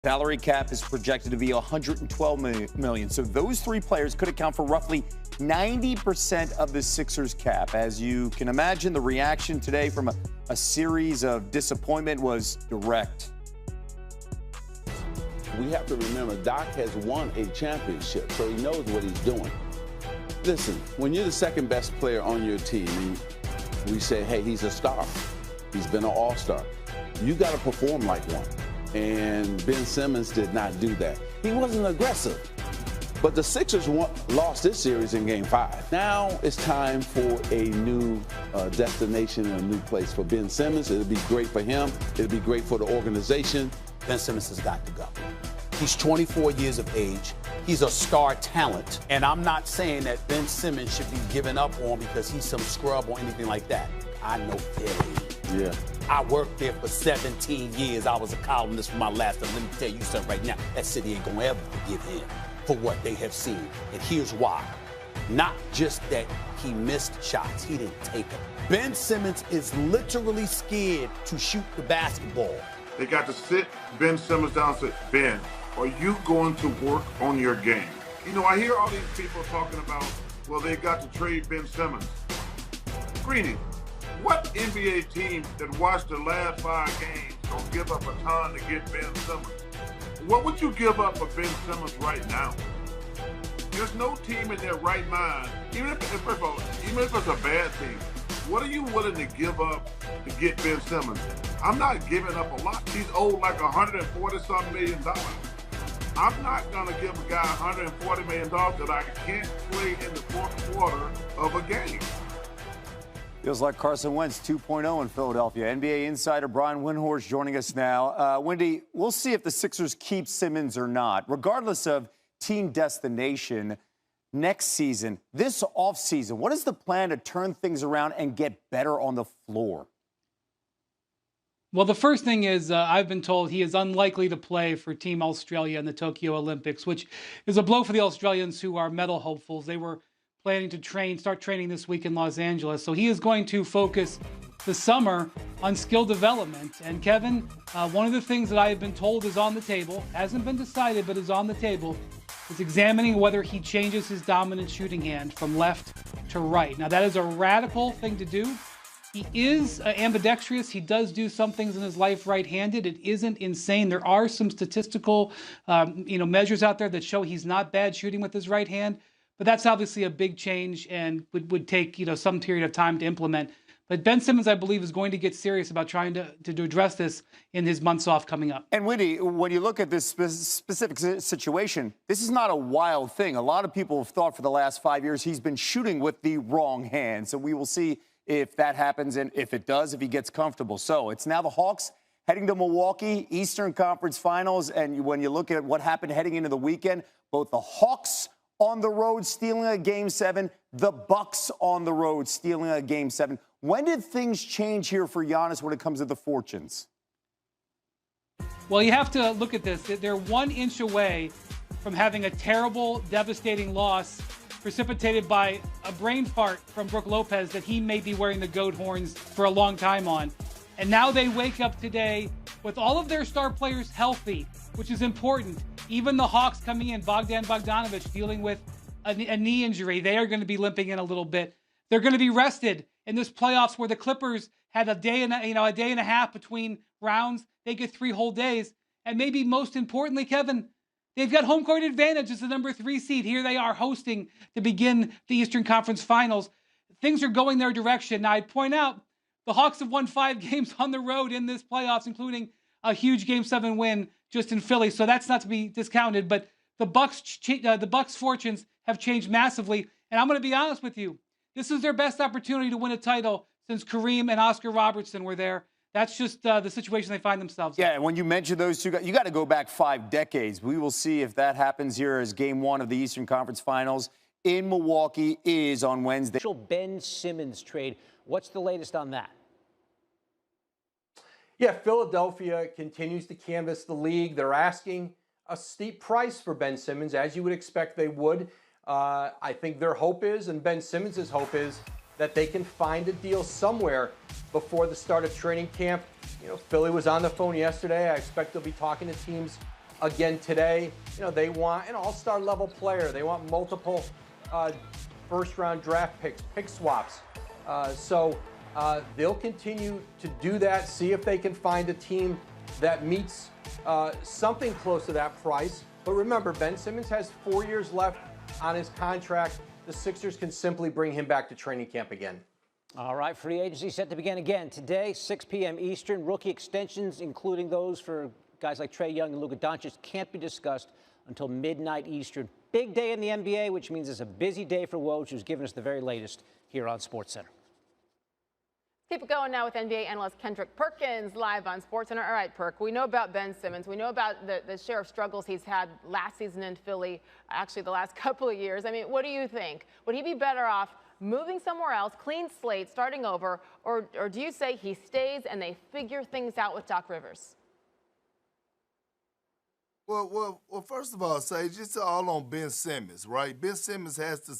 Salary cap is projected to be $112 million. So those three players could account for roughly 90% of the Sixers cap. As you can imagine, the reaction today from a series of disappointment was direct. We have to remember, Doc has won a championship, so he knows what he's doing. Listen, when you're the second best player on your team, we say, hey, he's a star. He's been an all-star. You got to perform like one. And Ben Simmons did not do that. He wasn't aggressive. But the Sixers lost this series in Game 5. Now it's time for a new destination and a new place for Ben Simmons. It'll be great for him. It'll be great for the organization. Ben Simmons has got to go. He's 24 years of age. He's a star talent. And I'm not saying that Ben Simmons should be given up on because he's some scrub or anything like that. I know Philly. Yeah. I worked there for 17 years. I was a columnist for my last one. Let me tell you something right now. That city ain't going to ever forgive him for what they have seen. And here's why. Not just that he missed shots. He didn't take them. Ben Simmons is literally scared to shoot the basketball. They got to sit Ben Simmons down and say, Ben, are you going to work on your game? You know, I hear all these people talking about, well, they got to trade Ben Simmons. Greeny, what NBA team that watched the last 5 games don't give up a ton to get Ben Simmons? What would you give up for Ben Simmons right now? There's no team in their right mind, even if it's a bad team, what are you willing to give up to get Ben Simmons? I'm not giving up a lot. He's owed like $140-something million. I'm not going to give a guy $140 million that I can't play in the fourth quarter of a game. Feels like Carson Wentz 2.0 in Philadelphia. NBA insider Brian Windhorst joining us now. Wendy, we'll see if the Sixers keep Simmons or not. Regardless of team destination, next season, this offseason, what is the plan to turn things around and get better on the floor? Well, the first thing is I've been told he is unlikely to play for Team Australia in the Tokyo Olympics, which is a blow for the Australians who are medal hopefuls. They were planning to start training this week in Los Angeles. So he is going to focus the summer on skill development. And Kevin, one of the things that I have been told is on the table, hasn't been decided, but is on the table, is examining whether he changes his dominant shooting hand from left to right. Now, that is a radical thing to do. He is ambidextrous. He does do some things in his life right-handed. It isn't insane. There are some statistical measures out there that show he's not bad shooting with his right hand. But that's obviously a big change and would take some period of time to implement. But Ben Simmons, I believe, is going to get serious about trying to address this in his months off coming up. And Wendy, when you look at this specific situation, this is not a wild thing. A lot of people have thought for the last 5 years he's been shooting with the wrong hand. So we will see if that happens and if it does, if he gets comfortable. So it's now the Hawks heading to Milwaukee, Eastern Conference Finals. And when you look at what happened heading into the weekend, both the Hawks on the road stealing a Game 7, the Bucks on the road stealing a Game 7. When did things change here for Giannis when it comes to the fortunes? Well, you have to look at this. They're 1 inch away from having a terrible, devastating loss precipitated by a brain fart from Brook Lopez that he may be wearing the goat horns for a long time on. And now they wake up today with all of their star players healthy, which is important. Even the Hawks coming in, Bogdan Bogdanović dealing with a knee injury. They are going to be limping in a little bit. They're going to be rested in this playoffs where the Clippers had a day and a half between rounds. They get 3 whole days. And maybe most importantly, Kevin, they've got home court advantage as the number 3 seed. Here they are hosting to begin the Eastern Conference Finals. Things are going their direction. Now, I'd point out the Hawks have won 5 games on the road in this playoffs, including a huge Game 7 win just in Philly. So that's not to be discounted. But the Bucks' fortunes have changed massively. And I'm going to be honest with you. This is their best opportunity to win a title since Kareem and Oscar Robertson were there. That's just the situation they find themselves in. Yeah, and when you mention those two guys, you got to go back 5 decades. We will see if that happens here as Game 1 of the Eastern Conference Finals in Milwaukee is on Wednesday. Ben Simmons trade. What's the latest on that? Yeah, Philadelphia continues to canvass the league. They're asking a steep price for Ben Simmons, as you would expect they would. I think their hope is, and Ben Simmons' hope is, that they can find a deal somewhere before the start of training camp. Philly was on the phone yesterday. I expect they'll be talking to teams again today. They want an all-star level player. They want multiple first-round draft picks, pick swaps. So they'll continue to do that, see if they can find a team that meets something close to that price. But remember, Ben Simmons has 4 years left on his contract. The Sixers can simply bring him back to training camp again. All right, free agency set to begin again today, 6 p.m. Eastern. Rookie extensions, including those for guys like Trae Young and Luka Doncic, can't be discussed until midnight Eastern. Big day in the NBA, which means it's a busy day for Woj, who's given us the very latest here on SportsCenter. Keep it going now with NBA analyst Kendrick Perkins live on SportsCenter. All right, Perk, we know about Ben Simmons. We know about the share of struggles he's had last season in Philly, actually the last couple of years. I mean, what do you think? Would he be better off moving somewhere else, clean slate, starting over, or do you say he stays and they figure things out with Doc Rivers? Well, first of all, Sage, it's all on Ben Simmons, right? Ben Simmons has to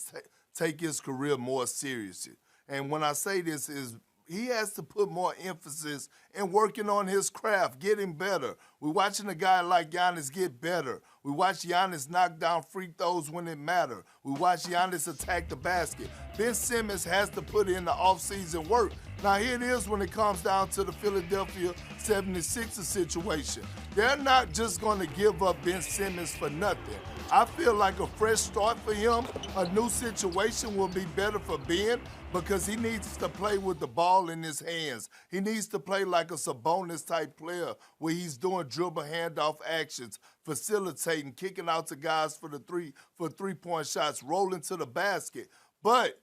take his career more seriously. And when I say this is he has to put more emphasis in working on his craft, getting better. We're watching a guy like Giannis get better. We watch Giannis knock down free throws when it matters. We watch Giannis attack the basket. Ben Simmons has to put in the offseason work. Now, here it is when it comes down to the Philadelphia 76ers situation. They're not just going to give up Ben Simmons for nothing. I feel like a fresh start for him, a new situation will be better for Ben because he needs to play with the ball in his hands. He needs to play like a Sabonis-type player where he's doing dribble handoff actions, facilitating, kicking out to guys for three-point shots, rolling to the basket. But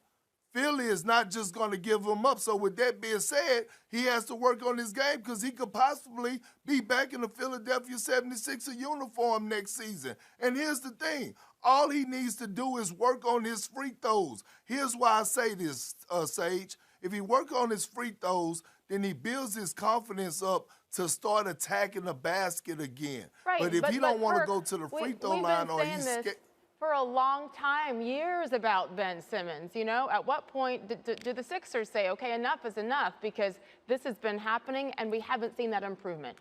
Philly is not just going to give him up. So with that being said, he has to work on his game because he could possibly be back in the Philadelphia 76er uniform next season. And here's the thing. All he needs to do is work on his free throws. Here's why I say this, Sage. If he work on his free throws, then he builds his confidence up to start attacking the basket again. Right, but if he don't want to go to the free throw line or he's scared, for a long time, years about Ben Simmons, at what point do the Sixers say, okay, enough is enough because this has been happening and we haven't seen that improvement?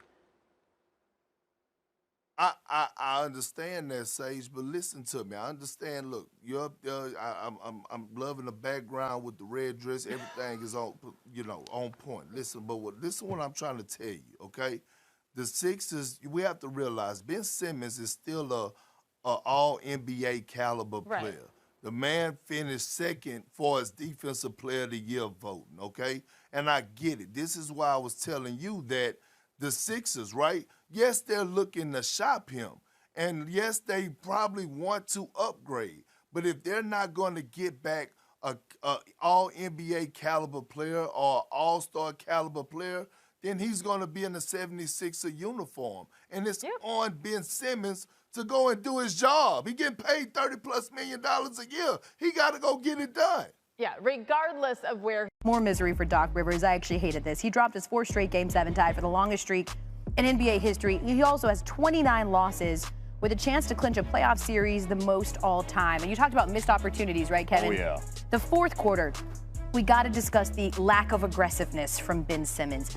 I understand that, Sage, but listen to me. I understand. Look, you're up there. I'm loving the background with the red dress. Everything is on point. Listen, listen what I'm trying to tell you, okay? The Sixers, we have to realize Ben Simmons is still a all-NBA caliber player. Right. The man finished second for his Defensive Player of the Year voting, okay? And I get it. This is why I was telling you that the Sixers, right? Yes, they're looking to shop him. And yes, they probably want to upgrade. But if they're not going to get back a all-NBA caliber player or all-star caliber player, then he's going to be in the 76er uniform. And it's on Ben Simmons to go and do his job. He getting paid $30+ million a year. He got to go get it done. Yeah, regardless of where. More misery for Doc Rivers. I actually hated this. He dropped his 4th straight Game 7 tie for the longest streak in NBA history. He also has 29 losses with a chance to clinch a playoff series, the most all time. And you talked about missed opportunities, right, Kevin? Oh, yeah. The 4th quarter, we got to discuss the lack of aggressiveness from Ben Simmons.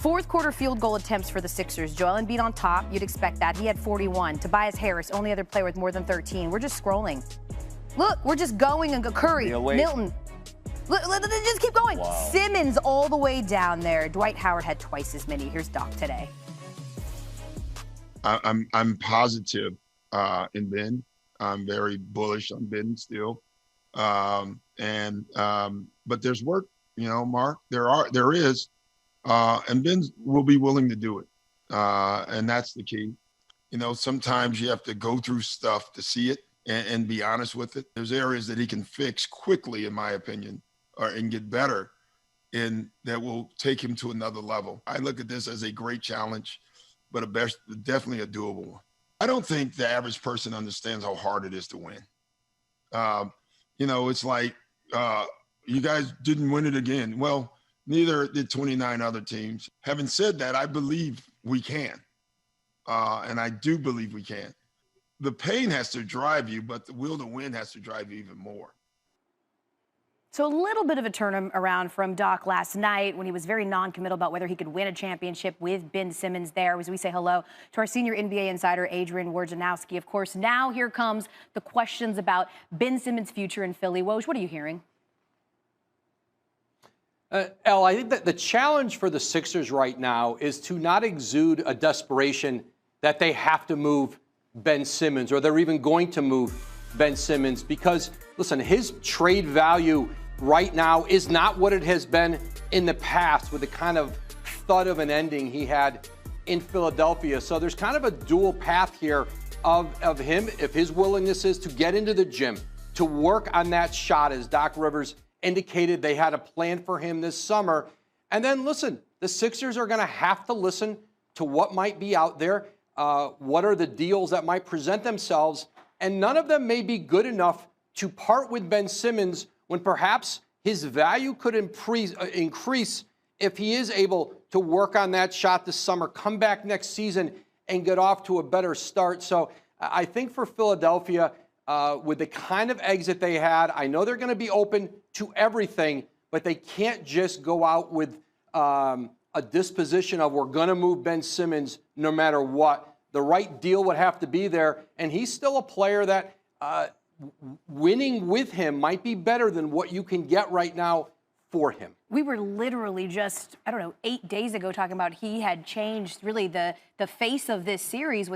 4th quarter field goal attempts for the Sixers. Joel Embiid on top. You'd expect that. He had 41. Tobias Harris, only other player with more than 13. We're just scrolling. Look, we're just going and go. Curry, Milton. Look, just keep going. Wow. Simmons all the way down there. Dwight Howard had twice as many. Here's Doc today. I'm positive in Ben. I'm very bullish on Ben still. But there's work, Mark. There is. And Ben will be willing to do it. And that's the key. Sometimes you have to go through stuff to see it and be honest with it. There's areas that he can fix quickly, in my opinion, and get better, and that will take him to another level. I look at this as a great challenge, but definitely a doable one. I don't think the average person understands how hard it is to win. It's like you guys didn't win it again. Well, neither did 29 other teams. Having said that, I believe we can. And I do believe we can. The pain has to drive you, but the will to win has to drive you even more. So a little bit of a turnaround from Doc last night when he was very non-committal about whether he could win a championship with Ben Simmons there. As we say hello to our senior NBA insider, Adrian Wojnarowski. Of course, now here comes the questions about Ben Simmons' future in Philly. Woj, what are you hearing? Elle, I think that the challenge for the Sixers right now is to not exude a desperation that they have to move Ben Simmons or they're even going to move Ben Simmons because, listen, his trade value right now is not what it has been in the past with the kind of thud of an ending he had in Philadelphia. So there's kind of a dual path here of him, if his willingness is to get into the gym, to work on that shot, as Doc Rivers indicated they had a plan for him this summer. And then, listen, the Sixers are going to have to listen to what might be out there, what are the deals that might present themselves, and none of them may be good enough to part with Ben Simmons when perhaps his value could increase if he is able to work on that shot this summer, come back next season, and get off to a better start. So I think for Philadelphia, with the kind of exit they had, I know they're going to be open to everything, but they can't just go out with a disposition of we're going to move Ben Simmons no matter what. The right deal would have to be there, and he's still a player that winning with him might be better than what you can get right now for him. We were literally just, 8 days ago talking about he had changed really the face of this series with